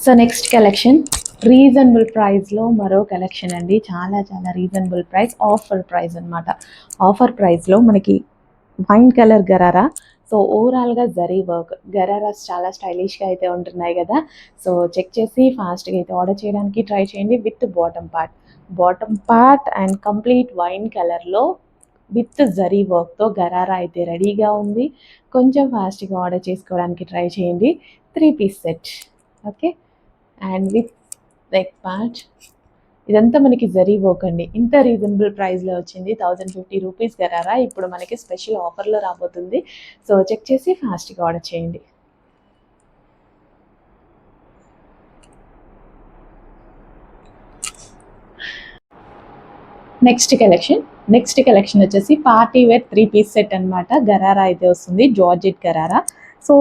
So next collection reasonable ప్రైస్లో మరో collection అండి. చాలా చాలా రీజనబుల్ ప్రైస్, ఆఫర్ ప్రైస్ అనమాట. ఆఫర్ ప్రైస్లో మనకి వైన్ కలర్ గరారా. సో ఓవరాల్గా జరీ వర్క్ గరారాస్ చాలా స్టైలిష్గా అయితే ఉంటున్నాయి కదా. సో చెక్ చేసి ఫాస్ట్గా అయితే ఆర్డర్ చేయడానికి ట్రై చేయండి. With bottom part and complete wine కలర్లో విత్ జరీ వర్క్తో గరారా అయితే రెడీగా ఉంది. కొంచెం ఫాస్ట్గా ఆర్డర్ చేసుకోవడానికి ట్రై చేయండి. 3-piece set, okay. And with neck part ఇదంతా మనకి జరీ వర్క్ అండి. ఇంత రీజనబుల్ ప్రైస్లో వచ్చింది. 1050 రూపీస్ గరారా ఇప్పుడు మనకి స్పెషల్ ఆఫర్లో రాబోతుంది. సో చెక్ చేసి ఫాస్ట్గా ఆర్డర్ చేయండి. నెక్స్ట్ కలెక్షన్ వచ్చేసి పార్టీ వేర్ 3-piece సెట్ అనమాట. గరారా అయితే వస్తుంది, జార్జెట్ గరారా. సో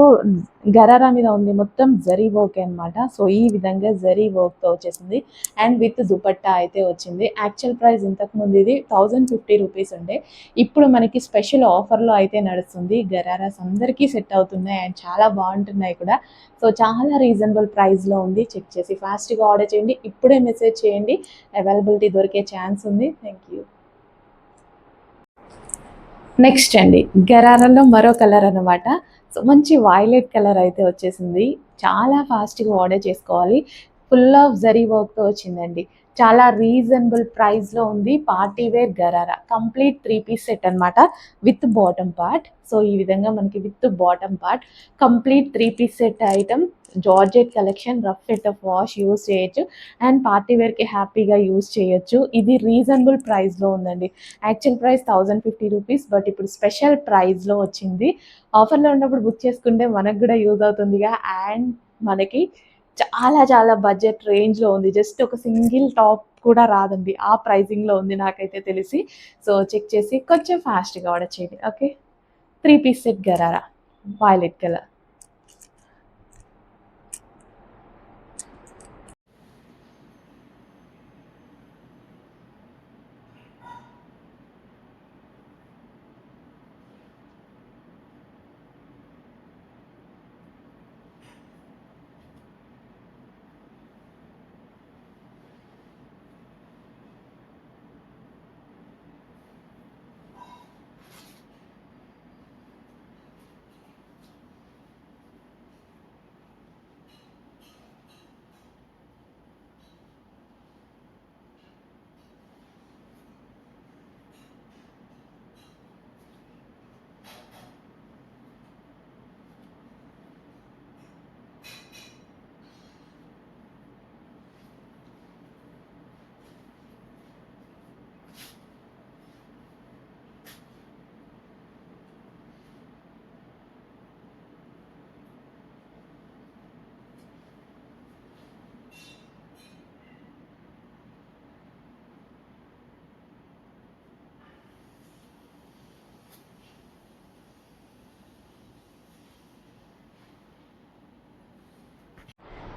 గరారా మీద ఉంది మొత్తం జరీ వర్క్ అనమాట. సో ఈ విధంగా జరీ వర్క్తో వచ్చేసింది అండ్ విత్ దుపట్టా అయితే వచ్చింది. యాక్చువల్ ప్రైస్ ఇంతకుముందు ఇది 1050 రూపీస్ ఉండే, ఇప్పుడు మనకి స్పెషల్ ఆఫర్లో అయితే నడుస్తుంది. గరారాస్ అందరికీ సెట్ అవుతున్నాయి అండ్ చాలా బాగుంటున్నాయి కూడా. సో చాలా రీజనబుల్ ప్రైస్లో ఉంది. చెక్ చేసి ఫాస్ట్గా ఆర్డర్ చేయండి. ఇప్పుడే మెసేజ్ చేయండి, అవైలబిలిటీ దొరికే ఛాన్స్ ఉంది. Thank you. నెక్స్ట్ అండి గరారాలో మరో కలర్ అనమాట. సో మంచి వైలెట్ కలర్ అయితే వచ్చేసింది. చాలా ఫాస్ట్గా ఆర్డర్ చేసుకోవాలి. ఫుల్ ఆఫ్ జరీ వర్క్తో వచ్చిందండి. చాలా రీజనబుల్ ప్రైస్లో ఉంది. Party wear gharara complete 3-piece set అనమాట విత్ బాటమ్ పార్ట్. సో ఈ విధంగా మనకి with bottom part complete 3-piece set item. Georgette collection, rough fit of wash use చేయొచ్చు అండ్ పార్టీ వేర్కి హ్యాపీగా యూస్ చేయొచ్చు. ఇది రీజనబుల్ ప్రైస్లో ఉందండి. యాక్చువల్ ప్రైస్ 1050 రూపీస్, బట్ ఇప్పుడు స్పెషల్ ప్రైస్లో వచ్చింది. ఆఫర్లో ఉన్నప్పుడు బుక్ చేసుకుంటే మనకు కూడా యూజ్ అవుతుందిగా అండ్ మనకి చాలా చాలా బడ్జెట్ రేంజ్లో ఉంది. జస్ట్ ఒక సింగిల్ టాప్ కూడా రాదండి, ఆ ప్రైజింగ్లో ఉంది నాకైతే తెలిసి. సో చెక్ చేసి కొంచెం ఫాస్ట్గా ఆర్డర్ చేయండి, okay. 3-piece set gharara violet colour.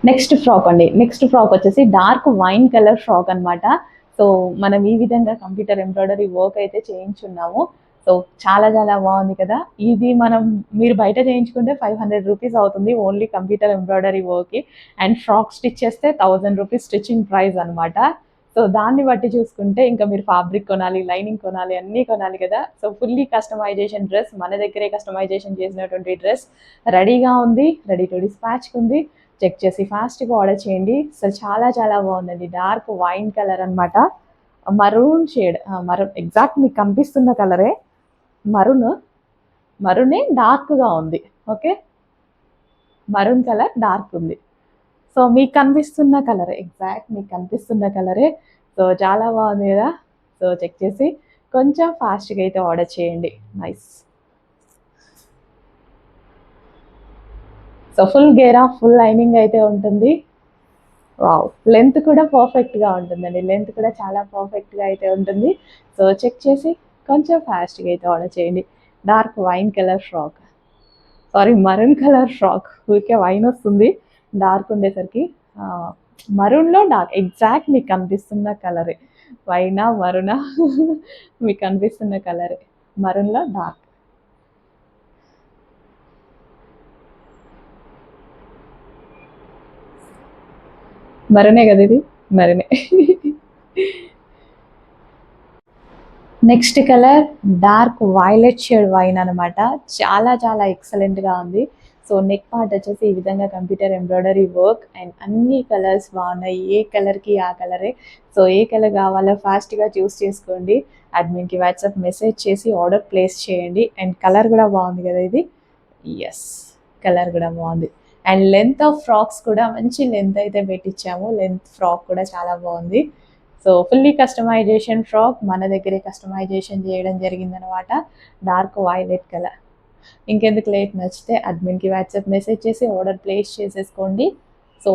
Next frock వచ్చేసి డార్క్ వైన్ కలర్ ఫ్రాక్ అనమాట. సో మనం ఈ విధంగా కంప్యూటర్ ఎంబ్రాయిడరీ వర్క్ అయితే చేయించున్నాము. సో చాలా చాలా బాగుంది కదా. ఇది మీరు బయట చేయించుకుంటే 500 రూపీస్ అవుతుంది ఓన్లీ కంప్యూటర్ ఎంబ్రాయిడరీ వర్క్కి. అండ్ ఫ్రాక్ స్టిచ్ చేస్తే 1000 రూపీస్ స్టిచ్చింగ్ ప్రైస్ అనమాట. సో దాన్ని బట్టి చూసుకుంటే ఇంకా మీరు ఫ్యాబ్రిక్ కొనాలి, లైనింగ్ కొనాలి, అన్నీ కొనాలి కదా. సో ఫుల్లీ కస్టమైజేషన్ డ్రెస్, మన దగ్గరే కస్టమైజేషన్ చేసినటువంటి డ్రెస్ రెడీగా ఉంది, రెడీ టు డిస్పాచ్కి ఉంది. చెక్ చేసి ఫాస్ట్గా ఆర్డర్ చేయండి. సో చాలా చాలా బాగుందండి. డార్క్ వైన్ కలర్ అనమాట. మరూన్ షేడ్, ఎగ్జాక్ట్ మీకు కనిపిస్తున్న కలరే మరూనే డార్క్గా ఉంది, ఓకే. మరూన్ కలర్ డార్క్ ఉంది. సో మీకు కనిపిస్తున్న కలరే. సో చాలా బాగుంది కదా. సో చెక్ చేసి కొంచెం ఫాస్ట్గా అయితే ఆర్డర్ చేయండి. నైస్. సో ఫుల్ గేరా, ఫుల్ లైనింగ్ అయితే ఉంటుంది. వావ్, లెంత్ కూడా పర్ఫెక్ట్గా ఉంటుందండి. లెంత్ కూడా చాలా పర్ఫెక్ట్గా అయితే ఉంటుంది. సో చెక్ చేసి కొంచెం ఫాస్ట్గా అయితే ఆర్డర్ చేయండి. Dark wine colour frock, maroon colour frock. ఊరికే వైన్ వస్తుంది డార్క్ ఉండేసరికి. మరూన్లో డార్క్, ఎగ్జాక్ట్ మీకు కనిపిస్తున్న కలరే. వైనా మరూనా మీకు కనిపిస్తున్న కలరే, మరూన్లో డార్క్. మరనే కదా ఇది, మరనే. Next colour dark violet shade wine అనమాట. చాలా చాలా ఎక్సలెంట్గా ఉంది. సో నెక్ పార్ట్ వచ్చేసి ఈ విధంగా కంప్యూటర్ ఎంబ్రాయిడరీ వర్క్ అండ్ అన్ని కలర్స్ బాగున్నాయి. ఏ కలర్కి ఆ కలరే. సో ఏ కలర్ కావాలో ఫాస్ట్గా చూస్ చేసుకోండి. అడ్మిన్కి వాట్సాప్ మెసేజ్ చేసి ఆర్డర్ ప్లేస్ చేయండి. అండ్ కలర్ కూడా బాగుంది కదా ఇది. ఎస్, కలర్ కూడా బాగుంది. అండ్ లెంత్ ఆఫ్ ఫ్రాక్స్ కూడా మంచి లెంత్ అయితే పెట్టించాము. లెంత్ ఫ్రాక్ కూడా చాలా బాగుంది. సో ఫుల్లీ కస్టమైజేషన్ ఫ్రాక్ మన దగ్గరే కస్టమైజేషన్ చేయడం జరిగిందనమాట. Dark violet colour. ఇంకెందుకు లేట్, నచ్చితే అడ్మిన్కి వాట్సాప్ మెసేజ్ చేసి ఆర్డర్ ప్లేస్ చేసేసుకోండి. సో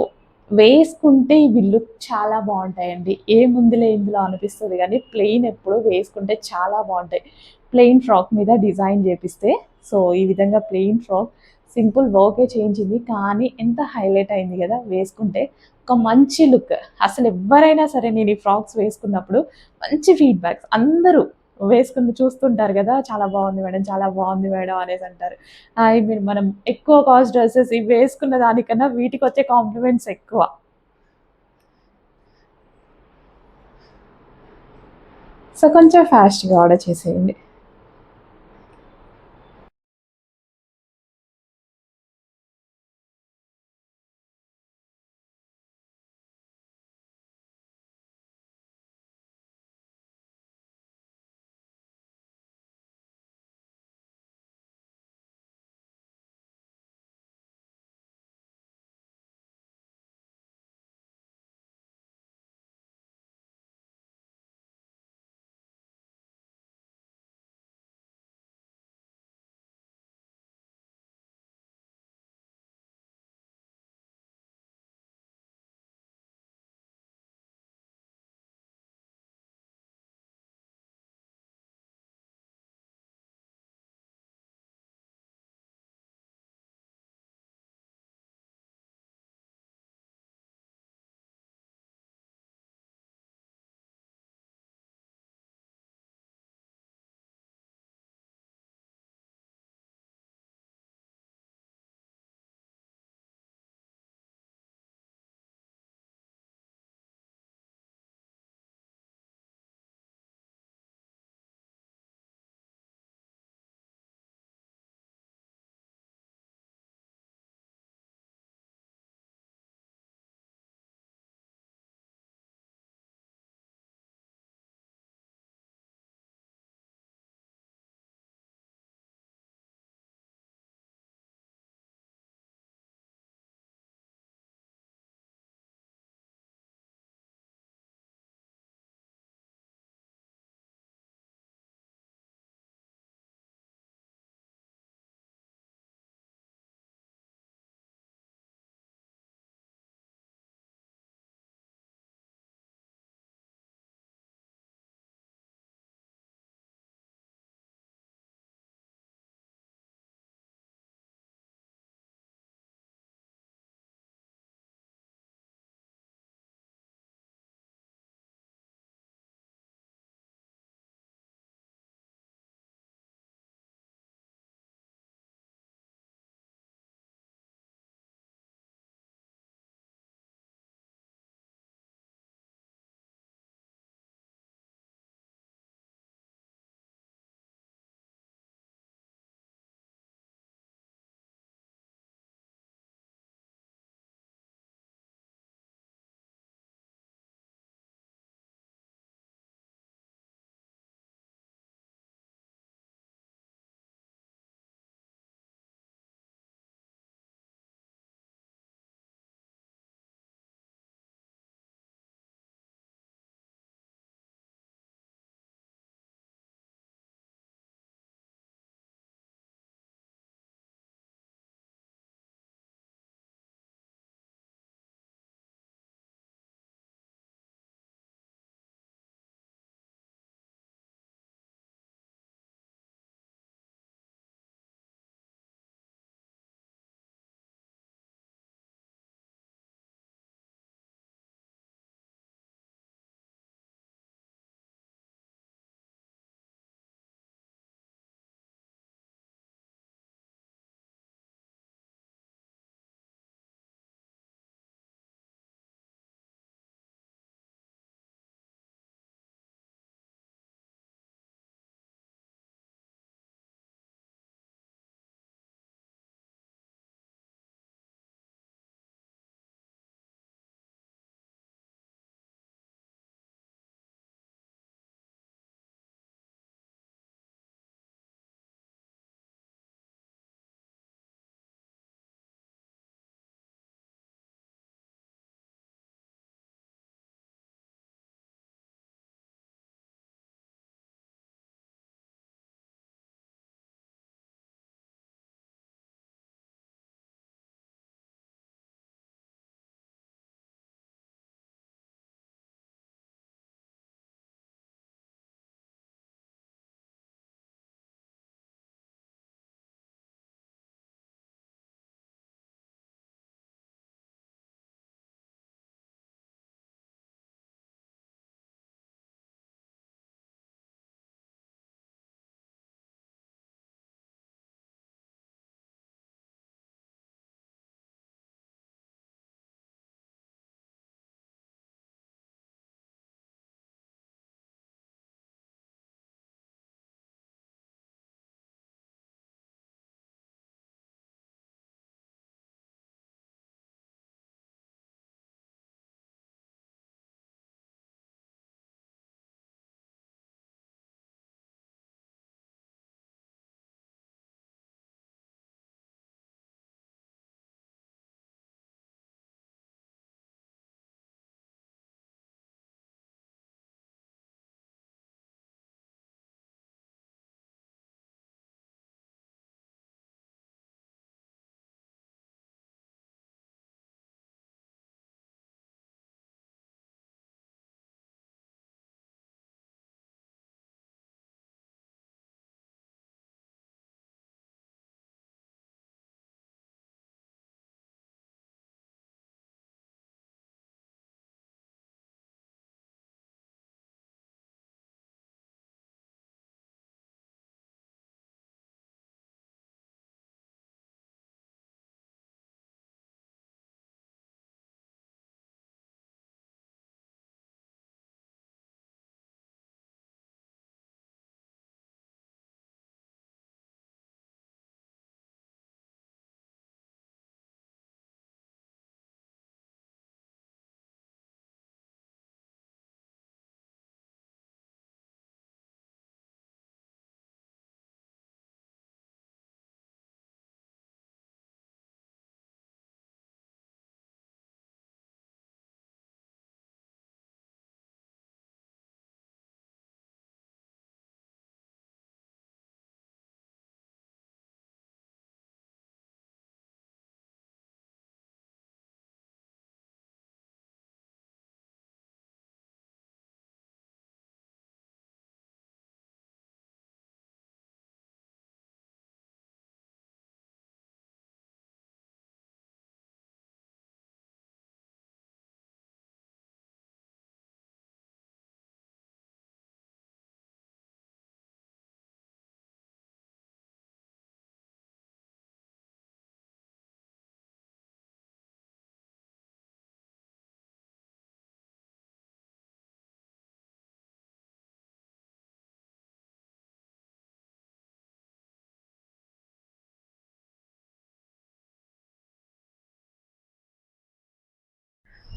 వేసుకుంటే ఇవి లుక్ చాలా బాగుంటాయండి. ఏముందిలే ఇందులో అనిపిస్తుంది కానీ ప్లెయిన్ ఎప్పుడు వేసుకుంటే చాలా బాగుంటాయి. ప్లెయిన్ ఫ్రాక్ మీద డిజైన్ చేపిస్తే, సో ఈ విధంగా ప్లెయిన్ ఫ్రాక్ సింపుల్ వర్కే చేయించింది కానీ ఎంత హైలైట్ అయింది కదా వేసుకుంటే. ఒక మంచి లుక్. అసలు ఎవరైనా సరే నేను ఈ ఫ్రాక్స్ వేసుకున్నప్పుడు మంచి ఫీడ్బ్యాక్స్ అందరూ వేసుకుని చూస్తుంటారు కదా, చాలా బాగుంది మేడం, చాలా బాగుంది మేడం అనేసి అంటారు. మీరు మనం ఎక్కువ కాస్ట్ డ్రెస్సెస్ ఇవి వేసుకున్న దానికన్నా వీటికి వచ్చే కాంప్లిమెంట్స్ ఎక్కువ. సో కొంచెం ఫాస్ట్గా ఆర్డర్ చేసేయండి.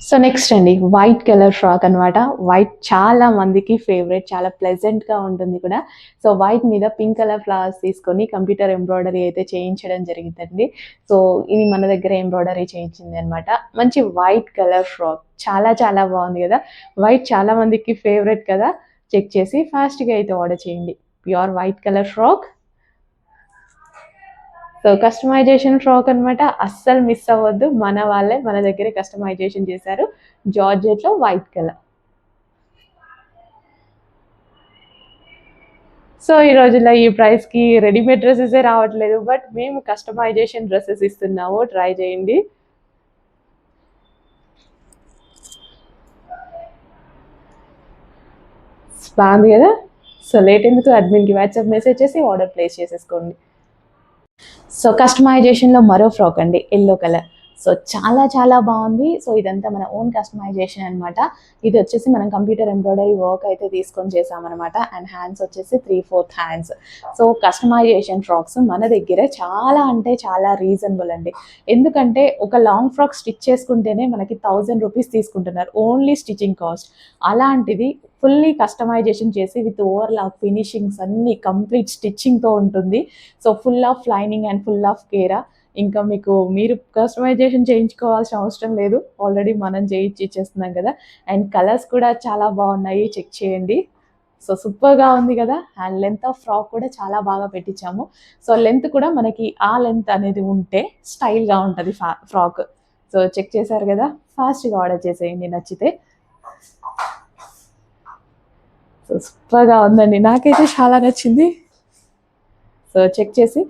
సో నెక్స్ట్ అండి వైట్ కలర్ ఫ్రాక్ అనమాట. వైట్ చాలా మందికి ఫేవరెట్, చాలా ప్లెజెంట్గా ఉంటుంది కూడా. సో వైట్ మీద పింక్ కలర్ ఫ్లవర్స్ తీసుకొని కంప్యూటర్ ఎంబ్రాయిడరీ అయితే చేయించడం జరిగిందండి. సో ఇది మన దగ్గర ఎంబ్రాయిడరీ చేయించింది అనమాట. మంచి వైట్ కలర్ ఫ్రాక్ చాలా చాలా బాగుంది కదా. వైట్ చాలా మందికి ఫేవరెట్ కదా. చెక్ చేసి ఫాస్ట్గా అయితే ఆర్డర్ చేయండి. Pure white colour frock. So customization frock అనమాట. అస్సలు మిస్ అవ్వద్దు. మన వాళ్ళే మన దగ్గరే కస్టమైజేషన్ చేశారు. జార్జెట్లో వైట్ కలర్. సో ఈ రోజుల్లో ఈ ప్రైస్కి రెడీమేడ్ డ్రెస్సెసే రావట్లేదు, బట్ మేము కస్టమైజేషన్ డ్రెస్సెస్ ఇస్తున్నాము, ట్రై చేయండి. బాగుంది కదా. సో లేట్ ఎందుకు, అడ్మిన్కి వాట్సాప్ మెసేజ్ చేసి ఆర్డర్ ప్లేస్ చేసేసుకోండి. సో కస్టమైజేషన్లో మరో ఫ్రాక్ అండి, ఎల్లో కలర్. సో చాలా చాలా బాగుంది. సో ఇదంతా మన ఓన్ కస్టమైజేషన్ అనమాట. ఇది వచ్చేసి మనం కంప్యూటర్ ఎంబ్రాయిడరీ వర్క్ అయితే తీసుకొని చేసామన్నమాట. అండ్ హ్యాండ్స్ వచ్చేసి 3/4 హ్యాండ్స్. సో కస్టమైజేషన్ ఫ్రాక్స్ మన దగ్గర చాలా అంటే చాలా రీజనబుల్ అండి. ఎందుకంటే ఒక లాంగ్ ఫ్రాక్ స్టిచ్ చేసుకుంటేనే మనకి 1000 రూపీస్ తీసుకుంటున్నారు ఓన్లీ స్టిచ్చింగ్ కాస్ట్. అలాంటిది ఫుల్లీ కస్టమైజేషన్ చేసి విత్ ఓవర్లాక్ ఫినిషింగ్స్ అన్నీ కంప్లీట్ స్టిచ్చింగ్తో ఉంటుంది. So full of lining and full of కేరా. ఇంకా మీరు కస్టమైజేషన్ చేయించుకోవాల్సిన అవసరం లేదు, ఆల్రెడీ మనం చేయించి ఇచ్చేస్తున్నాం కదా. అండ్ కలర్స్ కూడా చాలా బాగున్నాయి, చెక్ చేయండి. సో సూపర్గా ఉంది కదా. అండ్ లెంత్ ఆఫ్ ఫ్రాక్ కూడా చాలా బాగా పెట్టించాము. సో లెంత్ కూడా మనకి ఆ లెంత్ అనేది ఉంటే స్టైల్గా ఉంటుంది ఫ్రాక్. సో చెక్ చేశారు కదా. ఫాస్ట్గా ఆర్డర్ చేసేయండి నచ్చితే. సో సూపర్గా ఉందండి, నాకైతే చాలా నచ్చింది. సో చెక్ చేసి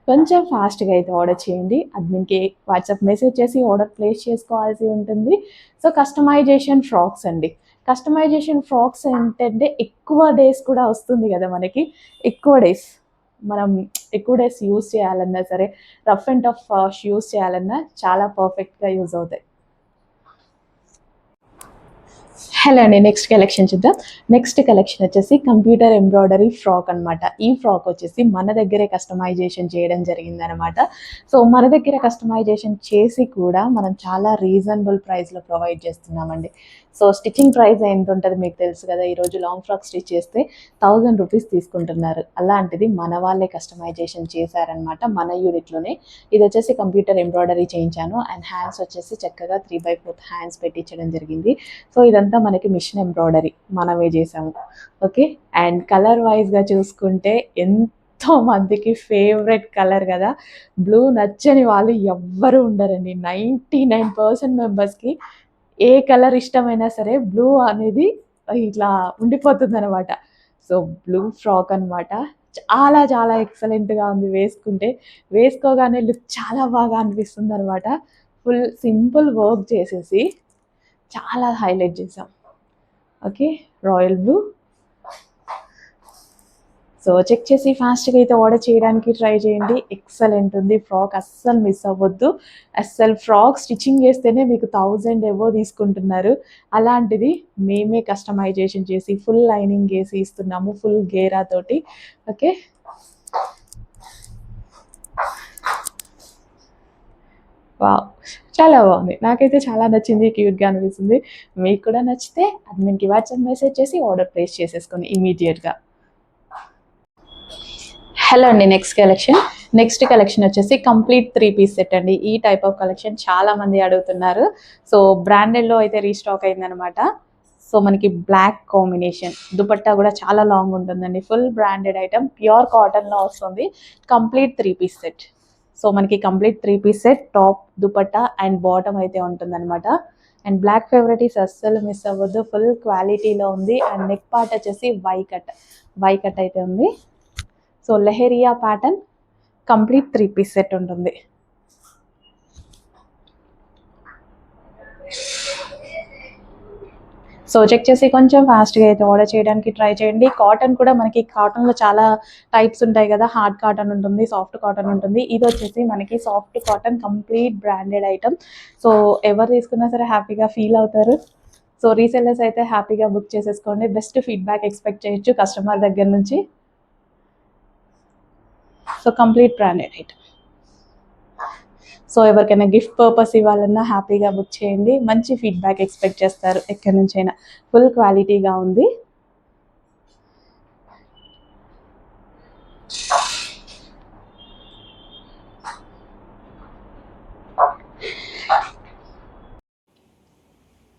కొంచెం ఫాస్ట్గా అయితే ఆర్డర్ చేయండి. అడ్మిన్కి వాట్సాప్ మెసేజ్ చేసి ఆర్డర్ ప్లేస్ చేసుకోవాల్సి ఉంటుంది. సో కస్టమైజేషన్ ఫ్రాక్స్ అండి. కస్టమైజేషన్ ఫ్రాక్స్ ఏంటంటే ఎక్కువ డేస్ కూడా వస్తుంది కదా మనకి. మనం ఎక్కువ డేస్ యూస్ చేయాలన్నా సరే, రఫ్ అండ్ టఫ్ యూస్ చేయాలన్నా చాలా పర్ఫెక్ట్గా యూజ్ అవుతాయి. హలో అండి, నెక్స్ట్ కలెక్షన్ చూద్దాం. నెక్స్ట్ కలెక్షన్ వచ్చేసి కంప్యూటర్ ఎంబ్రాయిడరీ ఫ్రాక్ అనమాట. ఈ ఫ్రాక్ వచ్చేసి మన దగ్గరే కస్టమైజేషన్ చేయడం జరిగిందనమాట. సో మన దగ్గర కస్టమైజేషన్ చేసి కూడా మనం చాలా రీజనబుల్ ప్రైస్లో ప్రొవైడ్ చేస్తున్నామండి. సో స్టిచ్చింగ్ ప్రైస్ ఎంత ఉంటుంది మీకు తెలుసు కదా. ఈరోజు లాంగ్ ఫ్రాక్ స్టిచ్ చేస్తే 1000 రూపీస్ తీసుకుంటున్నారు. అలాంటిది మన వాళ్ళే కస్టమైజేషన్ చేశారనమాట మన యూనిట్లోనే. ఇది వచ్చేసి కంప్యూటర్ ఎంబ్రాయిడరీ చేయించాను. అండ్ హ్యాండ్స్ వచ్చేసి చక్కగా 3/4 హ్యాండ్స్ పెట్టించడం జరిగింది. సో ఇదంతా మనకి మిషన్ ఎంబ్రాయిడరీ మనమే చేసాము. ఓకే. అండ్ కలర్ వైజ్గా చూసుకుంటే ఎంతో మందికి ఫేవరెట్ కలర్ కదా. బ్లూ నచ్చని వాళ్ళు ఎవ్వరు ఉండరండి. 99% మెంబర్స్కి ఏ కలర్ ఇష్టమైనా సరే బ్లూ అనేది ఇట్లా ఉండిపోతుంది అనమాట. సో బ్లూ ఫ్రాక్ అనమాట. చాలా చాలా ఎక్సలెంట్గా ఉంది. వేసుకోగానే లుక్ చాలా బాగా అనిపిస్తుంది అనమాట. ఫుల్ సింపుల్ వర్క్ చేసేసి చాలా హైలైట్ చేసాం. Okay, royal blue. So check చేసి ఫాస్ట్గా అయితే ఆర్డర్ చేయడానికి ట్రై చేయండి. ఎక్సలెంట్ ఉంది ఫ్రాక్, అస్సలు మిస్ అవ్వద్దు. అస్సలు ఫ్రాక్ స్టిచ్చింగ్ చేస్తేనే మీకు 1000 ఎవో తీసుకుంటున్నారు. అలాంటిది మేమే కస్టమైజేషన్ చేసి ఫుల్ లైనింగ్ వేసి ఇస్తున్నాము, ఫుల్ గేరా తోటి. ఓకే. వావ్, చాలా బాగుంది. నాకైతే చాలా నచ్చింది, క్యూట్గా అనిపిస్తుంది. మీకు కూడా నచ్చితే అడ్మిన్కి వాట్సాప్ మెసేజ్ చేసి ఆర్డర్ ప్లేస్ చేసేసుకోండి ఇమీడియట్గా. హలో అండి, నెక్స్ట్ కలెక్షన్ వచ్చేసి కంప్లీట్ 3 పీస్ సెట్ అండి. ఈ టైప్ ఆఫ్ కలెక్షన్ చాలా మంది అడుగుతున్నారు. సో బ్రాండెడ్లో అయితే రీస్టాక్ అయిందనమాట. సో మనకి బ్లాక్ కాంబినేషన్ దుపట్టా కూడా చాలా లాంగ్ ఉంటుందండి. ఫుల్ బ్రాండెడ్ ఐటమ్, ప్యూర్ కాటన్లో వస్తుంది. Complete 3 piece set. సో మనకి complete 3 piece set, top dupatta and bottom అయితే ఉంటుందన్నమాట. అండ్ బ్లాక్ ఫేవరెటీస్ అస్సలు మిస్ అవ్వద్దు, ఫుల్ క్వాలిటీలో ఉంది. అండ్ నెక్ పార్ట్ వచ్చేసి వై కట్ అయితే ఉంది. So leheriya pattern, complete 3 piece set ఉంటుంది. సో చెక్ చేసి కొంచెం ఫాస్ట్గా అయితే ఆర్డర్ చేయడానికి ట్రై చేయండి. కాటన్ కూడా మనకి కాటన్లో చాలా టైప్స్ ఉంటాయి కదా. హార్డ్ కాటన్ ఉంటుంది, సాఫ్ట్ కాటన్ ఉంటుంది. ఇది వచ్చేసి మనకి soft cotton, complete branded item. So ఎవరు తీసుకున్నా సరే హ్యాపీగా ఫీల్ అవుతారు. సో రీసెల్లర్స్ అయితే హ్యాపీగా బుక్ చేసేసుకోండి. బెస్ట్ ఫీడ్బ్యాక్ ఎక్స్పెక్ట్ చేయొచ్చు కస్టమర్ దగ్గర నుంచి. So complete branded item. So ఎవరికైనా గిఫ్ట్ పర్పస్ ఇవ్వాలన్నా హ్యాపీగా బుక్ చేయండి. మంచి ఫీడ్బ్యాక్ ఎక్స్పెక్ట్ చేస్తారు ఎక్కడి నుంచైనా. ఫుల్ క్వాలిటీగా ఉంది.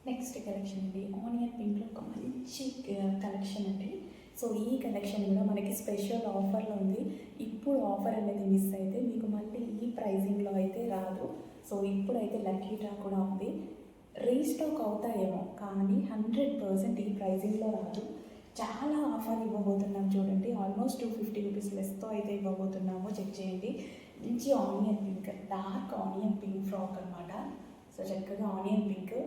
నెక్స్ట్ కలెక్షన్ అండి, ఆనియన్ పింక్లో ఒక మంచి కలెక్షన్ అండి. సో ఈ కలెక్షన్ కూడా మనకి స్పెషల్ ఆఫర్లో ఉంది. ఇప్పుడు ఆఫర్ అనేది మిస్ అయితే మీకు మళ్ళీ ఈ ప్రైజింగ్లో అయితే రాదు. సో ఇప్పుడైతే లక్కీ డ్రా కూడా ఉంది. రీస్టాక్ అవుతాయేమో కానీ 100% ఈ ప్రైజింగ్లో రాదు. చాలా ఆఫర్ ఇవ్వబోతున్నాం చూడండి. ఆల్మోస్ట్ 250 రూపీస్ లెస్తో అయితే ఇవ్వబోతున్నాము. చెక్ చేయండి. మంచి onion pink, dark onion pink frock అనమాట. సో చక్కగా ఆనియన్ పింక్,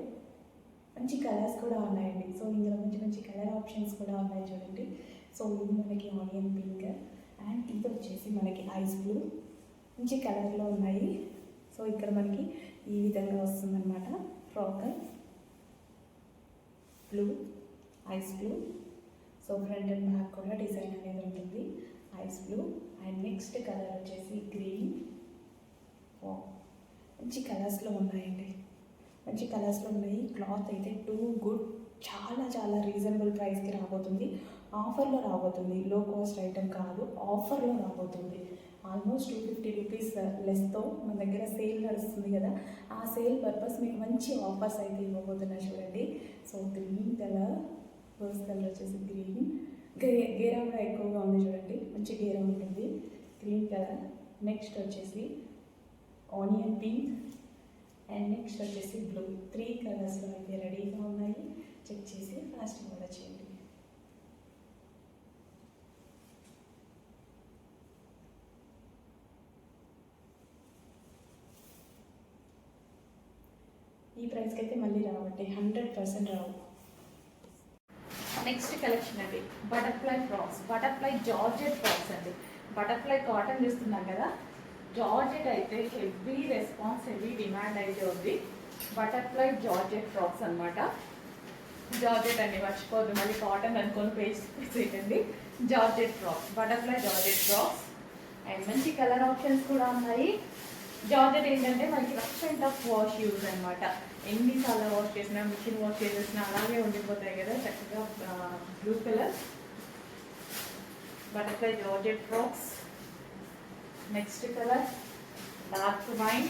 మంచి కలర్స్ కూడా ఉన్నాయండి. సో ఇందులో మంచి మంచి కలర్ ఆప్షన్స్ కూడా ఉన్నాయి చూడండి. సో ఇది మనకి ఆనియన్ పింక్ అండ్ ఇది వచ్చేసి మనకి ఐస్ బ్లూ, మంచి కలర్లో ఉన్నాయి. సో ఇక్కడ మనకి ఈ విధంగా వస్తుందన్నమాట frock. Blue, ice blue. So front and back కూడా డిజైన్ అనేది ఉంటుంది. Ice blue and next colour వచ్చేసి గ్రీన్. మంచి కలర్స్లో ఉన్నాయండి, మంచి కలర్స్లో ఉన్నాయి. క్లాత్ అయితే టూ గుడ్, చాలా చాలా రీజనబుల్ ప్రైస్కి రాబోతుంది. ఆఫర్లో రాబోతుంది, లో కాస్ట్ ఐటమ్ కాదు, ఆఫర్లో రాబోతుంది. ఆల్మోస్ట్ 250 రూపీస్ లెస్తో మన దగ్గర సేల్ నడుస్తుంది కదా, ఆ సేల్ పర్పస్ మీకు మంచి ఆఫర్స్ అయితే ఇవ్వబోతున్నా చూడండి. So green colour, first colour వచ్చేసి గ్రీన్, గేరా కూడా ఎక్కువగా ఉంది చూడండి, మంచి గేరా ఉంటుంది. గ్రీన్ కలర్, నెక్స్ట్ వచ్చేసి ఆనియన్ పింక్ అండ్ నెక్స్ట్ వచ్చేసి బ్లూ. 3 కలర్స్లో అయితే రెడీగా ఉన్నాయి. చెక్ చేసి ఫాస్ట్ ఆర్డర్ చేయండి. ఈ ప్రైస్కి అయితే మళ్ళీ రావండి, 100% రావు. నెక్స్ట్ కలెక్షన్ అండి, butterfly frocks, butterfly georgette frocks అండి. బటర్ఫ్లై కాటన్ చూస్తున్నాం కదా, జార్జెట్ అయితే హెవీ రెస్పాన్స్, హెవీ డిమాండ్ అయితే ఉంది. బటర్ఫ్లై జార్జెట్ ఫ్రాక్స్ అనమాట. జార్జెట్ అండి, మర్చిపోద్దు మళ్ళీ కాటన్ అనుకొని పేసేయండి. Georgette frocks, butterfly georgette frocks and మంచి కలర్ ఆప్షన్స్ కూడా ఉన్నాయి. జార్జెట్ ఏంటంటే మనకి rough and tough wash use అనమాట. ఎన్నిసార్లు వాష్ చేసినా, మిషన్ వాష్ చేసేసినా అలాగే ఉండిపోతాయి కదా. చక్కగా blue colour butterfly georgette frocks. Next colour dark wine.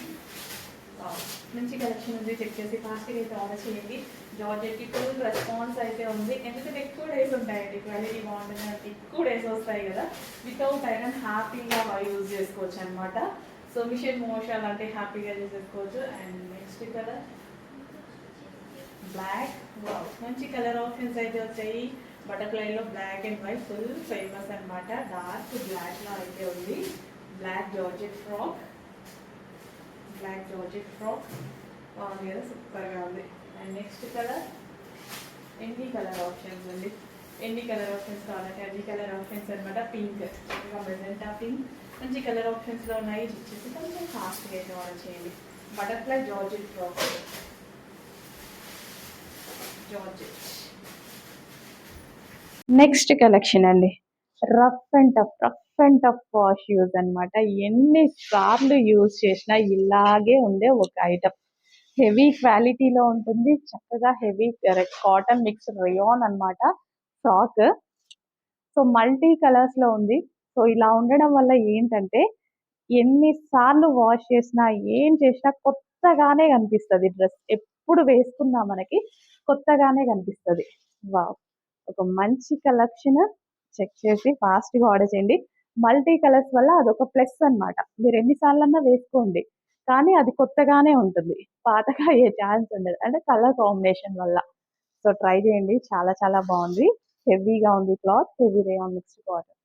మంచి కలెక్షన్ ఉంది, చెక్ చేసి ఫాస్ట్గా అయితే ఆర్డర్ చేయండి. జార్జెట్కి ఫుల్ రెస్పాన్స్ అయితే ఉంది, ఎందుకంటే ఎక్కువ డేస్ ఉంటాయండి. క్వాలిటీ బాగుంటుంది, ఎక్కువ డేస్ వస్తాయి కదా. వితౌట్ ఐరన్ హ్యాపీగా యూజ్ చేసుకోవచ్చు అనమాట. సో మిషన్ మోషన్ అంటే హ్యాపీగా చేసేసుకోవచ్చు. And next colour black. మంచి కలర్ ఆప్షన్స్ అయితే వచ్చాయి. బటర్ఫ్లైలో black and white full famous అనమాట. డార్క్ బ్లాక్లో అయితే ఉంది. Black georgette frock, black georgette frock బాగుంది కదా, సూపర్గా ఉంది. అండ్ నెక్స్ట్ కలర్, ఎన్ని కలర్ ఆప్షన్స్ అండి, ఎన్ని కలర్ ఆప్షన్స్ కావాలంటే అన్ని కలర్ ఆప్షన్స్ అనమాట. పింక్, ఇంకా మెజెంటా పింక్, మంచి కలర్ ఆప్షన్స్లో ఉన్నాయి. చూసి కొంచెం ఫాస్ట్గా అయితే ఆర్డర్ చేయండి. Butterfly georgette frock, georgette. Next collection అండి, rough and tough wash use అనమాట. ఎన్నిసార్లు యూజ్ చేసినా ఇలాగే ఉండే ఒక ఐటమ్. హెవీ క్వాలిటీలో ఉంటుంది, చక్కగా హెవీ కాటన్ మిక్స్ రేయాన్ అనమాట ఫ్రాక్. సో మల్టీ కలర్స్లో ఉంది. సో ఇలా ఉండడం వల్ల ఏంటంటే ఎన్నిసార్లు వాష్ చేసినా, ఏం చేసినా కొత్తగానే కనిపిస్తుంది. డ్రెస్ ఎప్పుడు వేసుకున్నా మనకి కొత్తగానే కనిపిస్తుంది. వావ్, ఒక మంచి కలెక్షన్. చెక్ చేసి ఫాస్ట్గా ఆర్డర్ చేయండి. మల్టీ కలర్స్ వల్ల అదొక ప్లస్ అనమాట. మీరు ఎన్నిసార్లన్నా వేసుకోండి కానీ అది కొత్తగానే ఉంటుంది, పాతగా అయ్యే ఛాన్స్ ఉండదు, అంటే కలర్ కాంబినేషన్ వల్ల. సో ట్రై చేయండి, చాలా చాలా బాగుంది. హెవీగా ఉంది cloth, heavy rayon mixed cotton.